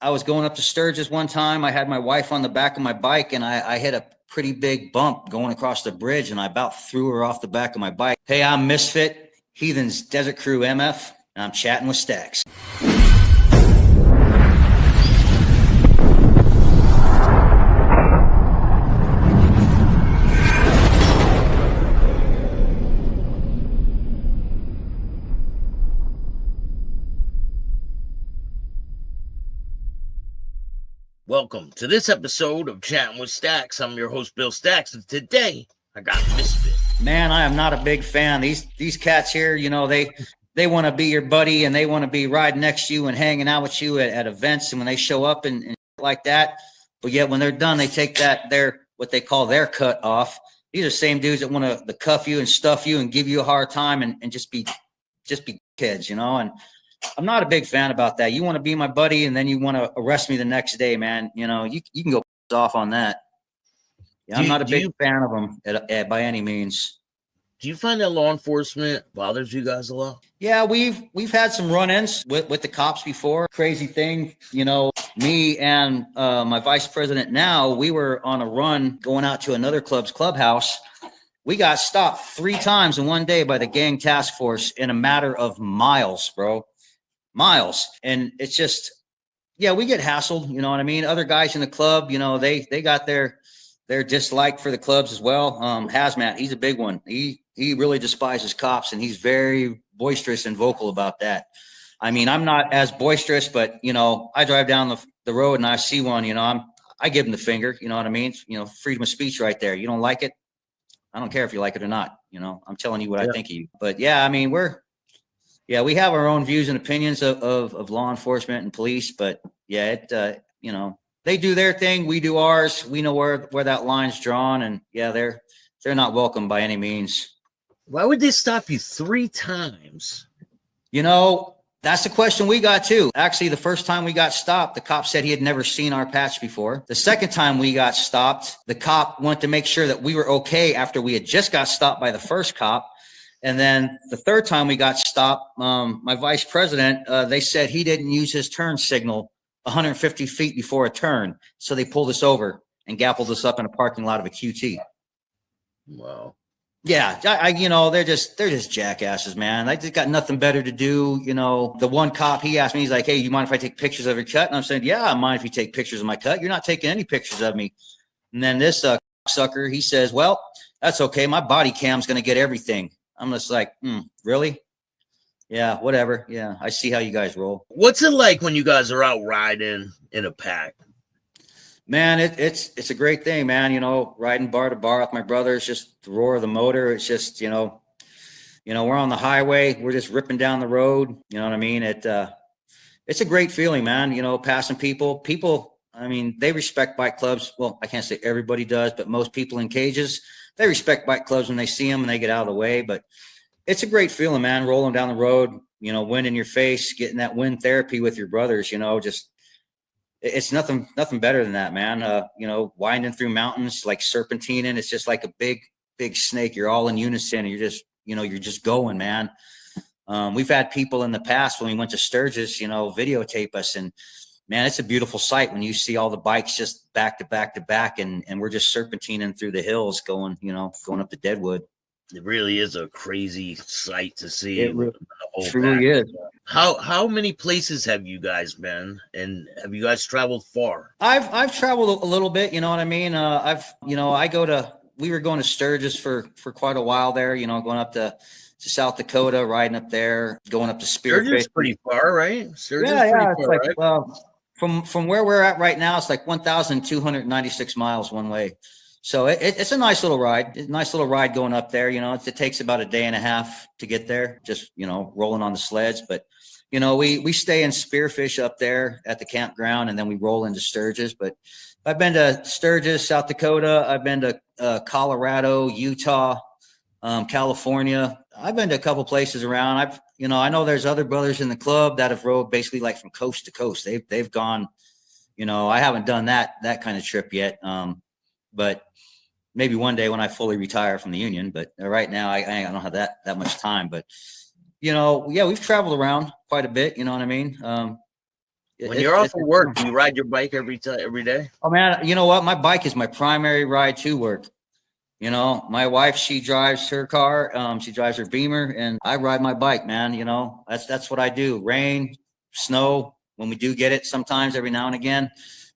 I was going up to Sturgis one time. I had my wife on the back of my bike, and I hit a pretty big bump going across the bridge, and I about threw her off the back of my bike. Hey, I'm Misfit Heathens Desert Crew MF, and I'm chatting with Staxx. Welcome to this episode of Chattin with Staxx. I'm your host, Bill Staxx, and today I got Misfit. Man, I am not a big fan. These cats here, you know, they want to be your buddy, and they want to be riding next to you and hanging out with you at events, and when they show up and like that. But yet when they're done, they take their what they call their cut off. These are the same dudes that want to cuff you and stuff you and give you a hard time and just be kids, you know. And I'm not a big fan about that. You want to be my buddy, and then you want to arrest me the next day, man. You know, you can go off on that. Yeah, I'm not a big fan of them by any means. Do you find that law enforcement bothers you guys a lot? Yeah, we've had some run-ins with the cops before. Crazy thing, you know, me and my vice president now, we were on a run going out to another club's clubhouse. We got stopped 3 times in one day by the gang task force in a matter of miles, bro. Miles. And it's just, yeah, we get hassled, you know what I mean? Other guys in the club, you know, they got their dislike for the clubs as well. Hazmat, he's a big one. He really despises cops, and he's very boisterous and vocal about that. I mean, I'm not as boisterous, but you know, I drive down the road and I see one, you know, I give him the finger, you know what I mean? You know, freedom of speech right there. You don't like it? I don't care if you like it or not, you know, I'm telling you what I think of you. But yeah, I mean, we have our own views and opinions of law enforcement and police, but yeah, you know, they do their thing, we do ours. We know where that line's drawn, and yeah, they're not welcome by any means. Why would they stop you 3 times? You know, that's the question we got too. Actually, the first time we got stopped, the cop said he had never seen our patch before. The second time we got stopped, the cop wanted to make sure that we were okay after we had just got stopped by the first cop. And then the third time we got stopped, my vice president, they said he didn't use his turn signal 150 feet before a turn. So they pulled us over and gappled us up in a parking lot of a QT. Wow. Yeah, you know, they're just jackasses, man. They just got nothing better to do. You know, the one cop, he asked me, he's like, hey, you mind if I take pictures of your cut? And I'm saying, yeah, I mind if you take pictures of my cut. You're not taking any pictures of me. And then this sucker, he says, well, that's okay. My body cam's going to get everything. I'm just like, really? Yeah, whatever. Yeah, I see how you guys roll. What's it like when you guys are out riding in a pack? Man, it's a great thing, man. You know, riding bar to bar with my brothers, just the roar of the motor. It's just, you know, we're on the highway. We're just ripping down the road. You know what I mean? It's a great feeling, man. You know, passing people. People, I mean, they respect bike clubs. Well, I can't say everybody does, but most people in cages, they respect bike clubs when they see them and they get out of the way. But it's a great feeling, man. Rolling down the road, you know, wind in your face, getting that wind therapy with your brothers, you know, just. It's nothing better than that, man. You know, winding through mountains, like serpentining. It's just like a big snake. You're all in unison, and you're just going, man. We've had people in the past when we went to Sturgis, you know, videotape us, and man, it's a beautiful sight when you see all the bikes just back to back to back, and we're just serpentining through the hills going up to Deadwood. It really is a crazy sight to see. It truly is. How many places have you guys been, and have you guys traveled far? I've traveled a little bit, you know what I mean? We were going to Sturgis for quite a while there, you know, going up to South Dakota, riding up there, going up to Spearfish. Sturgis pretty far, right? Sturgis yeah, pretty it's far, like, right? From where we're at right now, it's like 1,296 miles one way. So it's a nice little ride. It's a nice little ride going up there. You know, it takes about a day and a half to get there, just, you know, rolling on the sleds. But, you know, we stay in Spearfish up there at the campground, and then we roll into Sturgis. But I've been to Sturgis, South Dakota. I've been to Colorado, Utah, California. I've been to a couple places around. I know there's other brothers in the club that have rode basically like from coast to coast. They've gone, you know, I haven't done that kind of trip yet. But maybe one day when I fully retire from the union, but right now I don't have that much time. But, you know, yeah, we've traveled around quite a bit. You know what I mean? When you're off of work, do you ride your bike every day? Oh man, you know what? My bike is my primary ride to work. You know, my wife, she drives her car. She drives her Beamer, and I ride my bike, man. You know, that's what I do. Rain, snow, when we do get it, sometimes every now and again.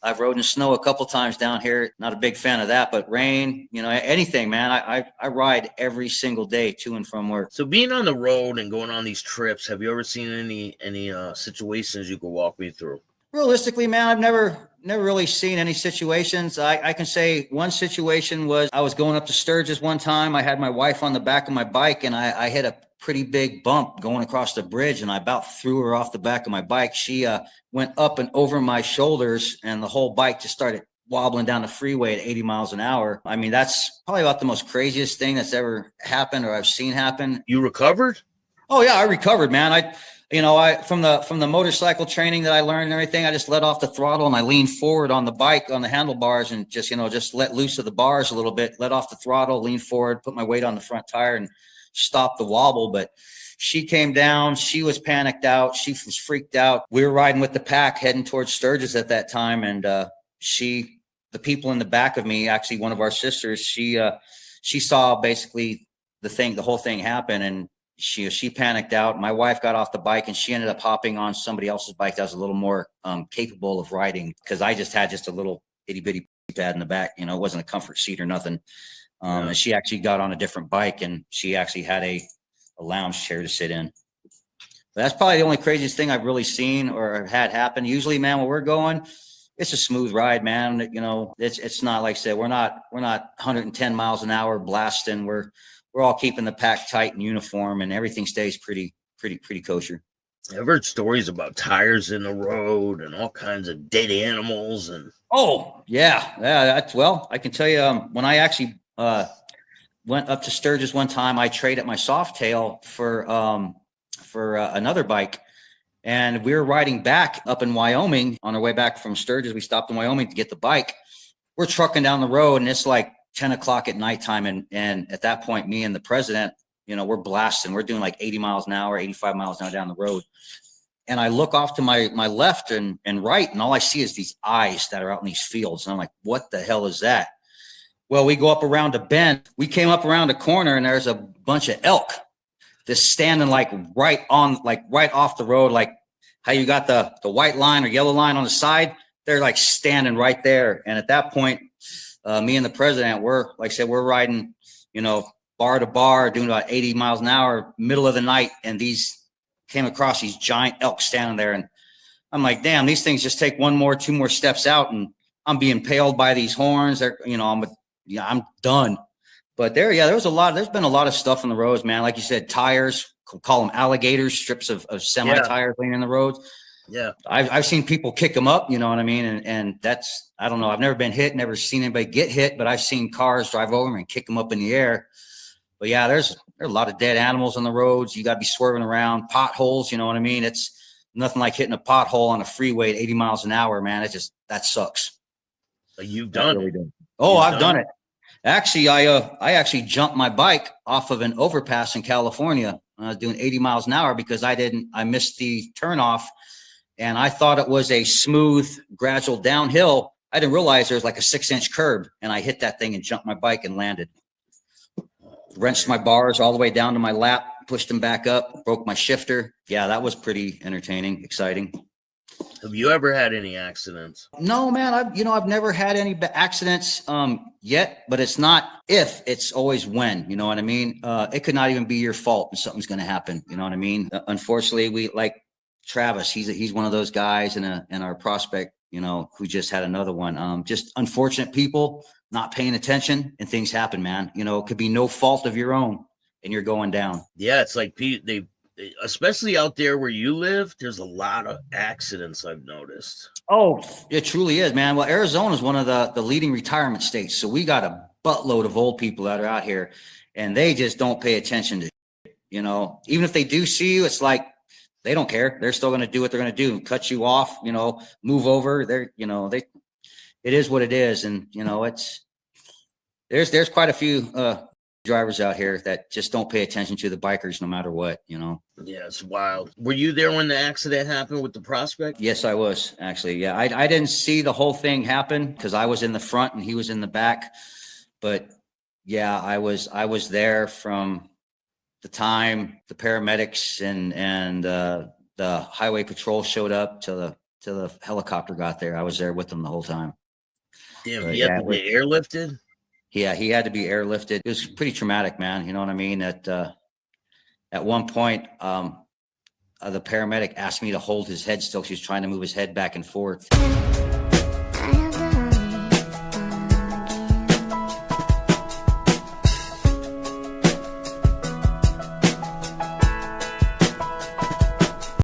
I've rode in snow a couple times down here. Not a big fan of that, but rain, you know, anything, man. I ride every single day to and from work. So being on the road and going on these trips, have you ever seen any situations you could walk me through? Realistically, man, I've never really seen any situations. I can say one situation was I was going up to Sturgis one time. I had my wife on the back of my bike, and I hit a pretty big bump going across the bridge, and I about threw her off the back of my bike. She went up and over my shoulders, and the whole bike just started wobbling down the freeway at 80 miles an hour. I mean, that's probably about the most craziest thing that's ever happened or I've seen happen. You recovered? Oh yeah, I recovered, man. I from the motorcycle training that I learned and everything, I just let off the throttle and I leaned forward on the bike on the handlebars and just let loose of the bars a little bit, let off the throttle, lean forward, put my weight on the front tire and stop the wobble. But she came down, she was panicked out, she was freaked out. We were riding with the pack heading towards Sturgis at that time, and the people in the back of me, actually one of our sisters, she saw basically the whole thing happen, and she panicked out. My wife got off the bike and she ended up hopping on somebody else's bike that was a little more capable of riding, because I just had a little itty bitty pad in the back. You know, it wasn't a comfort seat or nothing. And she actually got on a different bike, and she actually had a lounge chair to sit in. But that's probably the only craziest thing I've really seen or had happen. Usually, man, when we're going, it's a smooth ride, man. You know, it's not like I said, we're not 110 miles an hour blasting. We're all keeping the pack tight and uniform, and everything stays pretty kosher. I've heard stories about tires in the road and all kinds of dead animals. And oh yeah. Well, I can tell you, when I actually went up to Sturgis one time, I traded my Softail for another bike, and we were riding back up in Wyoming on our way back from Sturgis. We stopped in Wyoming to get the bike. We're trucking down the road, and it's like 10 o'clock at nighttime. And at that point, me and the president, we're blasting. We're doing like 80 miles an hour, 85 miles an hour down the road. And I look off to my left and right, and all I see is these eyes that are out in these fields. And I'm like, what the hell is that? Well, we go up around a bend. We came up around a corner, and there's a bunch of elk just standing like right off the road, like how you got the white line or yellow line on the side. They're like standing right there. And at that point, me and the president we're riding, bar to bar, doing about 80 miles an hour, middle of the night. And these came across these giant elk standing there. And I'm like, damn, these things just take two more steps out, and I'm being impaled by these horns. I'm done. But there's been a lot of stuff on the roads, man. Like you said, tires, call them alligators, strips of semi tires laying in the roads. Yeah. I've seen people kick them up, you know what I mean? And that's, I don't know. I've never been hit, never seen anybody get hit, but I've seen cars drive over them and kick them up in the air. But yeah, there's a lot of dead animals on the roads. You got to be swerving around potholes. You know what I mean? It's nothing like hitting a pothole on a freeway at 80 miles an hour, man. That sucks. But you've done it. Oh, I've done it. Actually, I actually jumped my bike off of an overpass in California. I was doing 80 miles an hour because I missed the turnoff. And I thought it was a smooth, gradual downhill. I didn't realize there was like a 6-inch curb, and I hit that thing and jumped my bike and landed. Wrenched my bars all the way down to my lap, pushed them back up, broke my shifter. Yeah, that was pretty entertaining, exciting. Have you ever had any accidents? No, man. I've never had any accidents yet, but it's not if, it's always when. You know what I mean? It could not even be your fault and something's going to happen. You know what I mean? Unfortunately, we like Travis. He's one of those guys in our prospect, who just had another one. Just unfortunate people not paying attention, and things happen, man. It could be no fault of your own, and you're going down. Yeah, it's like they especially out there where you live, there's a lot of accidents I've noticed. Oh, it truly is, man. Well, Arizona is one of the leading retirement states. So we got a buttload of old people that are out here, and they just don't pay attention to, even if they do see you, it's like, they don't care. They're still going to do what they're going to do. Cut you off, move over. It is what it is. And, there's quite a few drivers out here that just don't pay attention to the bikers no matter what, you know. Yeah, it's wild. Were you there when the accident happened with the Prospect? Yes, I was actually. Yeah, I didn't see the whole thing happen because I was in the front and he was in the back. But yeah, I was there from the time the paramedics and the highway patrol showed up till the helicopter got there. I was there with them the whole time. Damn, But he had yeah, to get airlifted? yeah, he had to be airlifted. It was pretty traumatic, man. You know what I mean? At one point, the paramedic asked me to hold his head still. She was trying to move his head back and forth.